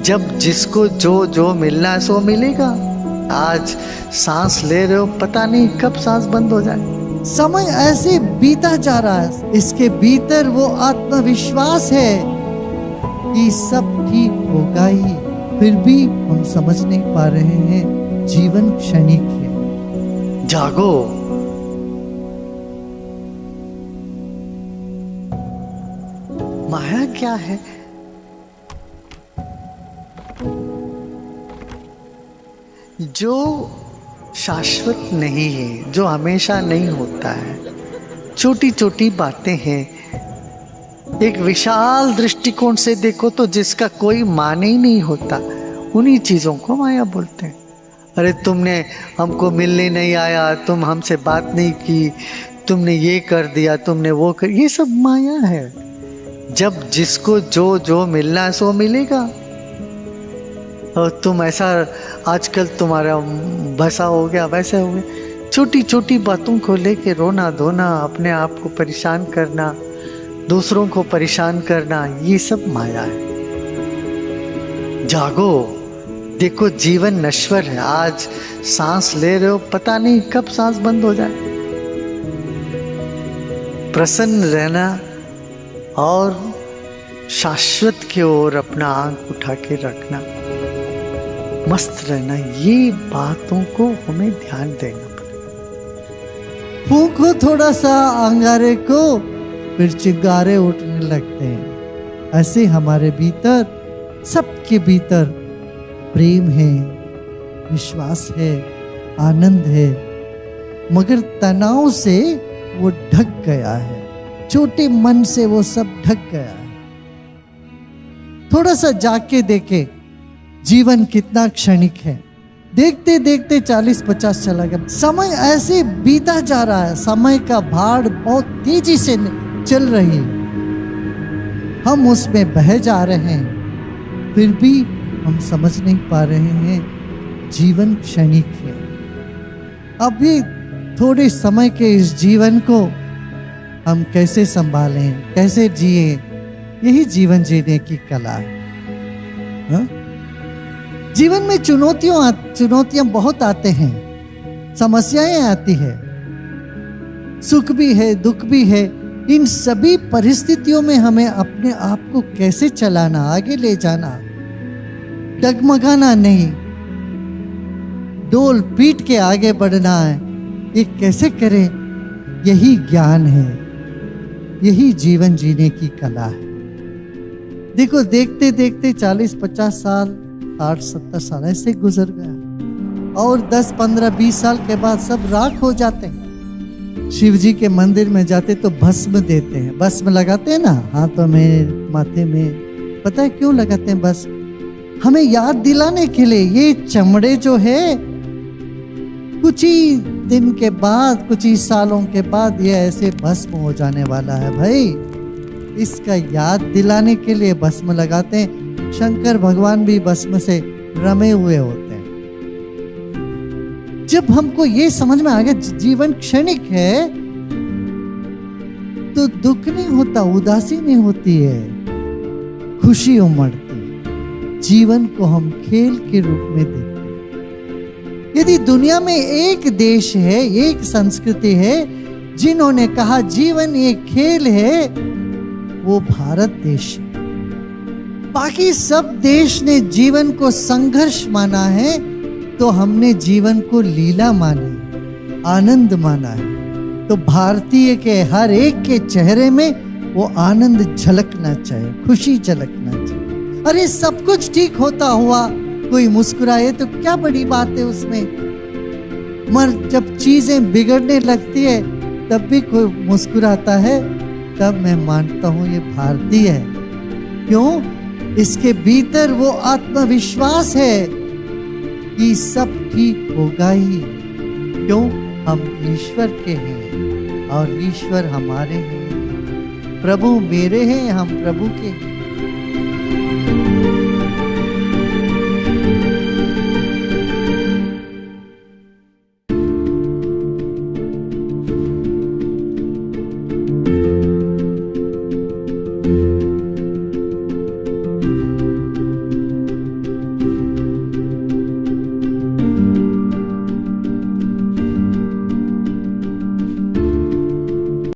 जब जिसको जो जो मिलना है सो मिलेगा। आज सांस ले रहे हो, पता नहीं कब सांस बंद हो जाए। समय ऐसे बीता जा रहा है, इसके भीतर वो आत्मविश्वास है कि सब ठीक होगा ही, फिर भी हम समझ नहीं पा रहे हैं जीवन क्षणिक है। जागो, माया क्या है? जो शाश्वत नहीं है, जो हमेशा नहीं होता है। छोटी छोटी बातें हैं, एक विशाल दृष्टिकोण से देखो तो जिसका कोई मान ही नहीं होता, उन्हीं चीजों को माया बोलते हैं। अरे तुमने हमको मिलने नहीं आया, तुम हमसे बात नहीं की, तुमने ये कर दिया, तुमने वो कर, ये सब माया है। जब जिसको जो जो मिलना है सो मिलेगा। और तुम ऐसा आजकल तुम्हारा बसा हो गया, वैसे हो गया। छोटी छोटी बातों को लेके रोना धोना, अपने आप को परेशान करना, दूसरों को परेशान करना, ये सब माया है। जागो, देखो जीवन नश्वर है। आज सांस ले रहे हो, पता नहीं कब सांस बंद हो जाए। प्रसन्न रहना और शाश्वत की ओर अपना आंख उठा के रखना, मस्त रहना, ये बातों को हमें ध्यान देना पड़ेगा। फूंको थोड़ा सा अंगारे को, फिर चिंगारे उठने लगते हैं। ऐसे हमारे भीतर, सबके भीतर प्रेम है, विश्वास है, आनंद है, मगर तनाव से वो ढक गया है। छोटे मन से वो सब ढक गया है। थोड़ा सा जाग के देखे जीवन कितना क्षणिक है। देखते देखते 40-50 चला गया। समय ऐसे बीता जा रहा है, समय का भाड़ बहुत तेजी से चल रही, हम उसमें बह जा रहे हैं, फिर भी हम समझ नहीं पा रहे हैं जीवन क्षणिक है। अभी थोड़े समय के इस जीवन को हम कैसे संभालें, कैसे जिए, यही जीवन जीने की कला है। हा? जीवन में चुनौतियां बहुत आते हैं, समस्याएं आती है, सुख भी है, दुख भी है। इन सभी परिस्थितियों में हमें अपने आप को कैसे चलाना, आगे ले जाना, डगमगाना नहीं, डोल पीट के आगे बढ़ना है। ये कैसे करें? यही ज्ञान है, यही जीवन जीने की कला है। देखो देखते देखते 40-50 साल, 60-70 साल ऐसे गुजर गया, और 10-15-20 साल के बाद सब राख हो जाते हैं। शिव जी के मंदिर में जाते तो भस्म देते हैं, भस्म लगाते हैं ना हाथों में, माथे में। पता है क्यों लगाते हैं भस्म? हमें याद दिलाने के लिए। ये चमड़े जो है कुछ ही दिन के बाद, कुछ ही सालों के बाद ये ऐसे भस्म हो जाने वाला है भाई। इसका याद दिलाने के लिए भस्म लगाते हैं। शंकर भगवान भी भस्म से रमे हुए होते हैं। जब हमको ये समझ में आ गया जीवन क्षणिक है, तो दुख नहीं होता, उदासी नहीं होती है, खुशी उमड़ती। जीवन को हम खेल के रूप में देखते हैं। यदि दुनिया में एक देश है, एक संस्कृति है जिन्होंने कहा जीवन एक खेल है, वो भारत देश है। बाकी सब देश ने जीवन को संघर्ष माना है, तो हमने जीवन को लीला मानी, आनंद माना है। तो भारतीय के हर एक के चेहरे में वो आनंद झलकना चाहिए, खुशी झलकना चाहिए। अरे सब कुछ ठीक होता हुआ कोई मुस्कुराए तो क्या बड़ी बात है उसमें। मगर जब चीजें बिगड़ने लगती है तब भी कोई मुस्कुराता है, तब मैं मानता हूं ये भारतीय है। क्यों? इसके भीतर वो आत्मविश्वास है कि सब ठीक होगा ही। क्यों? हम ईश्वर के हैं और ईश्वर हमारे हैं। प्रभु मेरे हैं, हम प्रभु के हैं।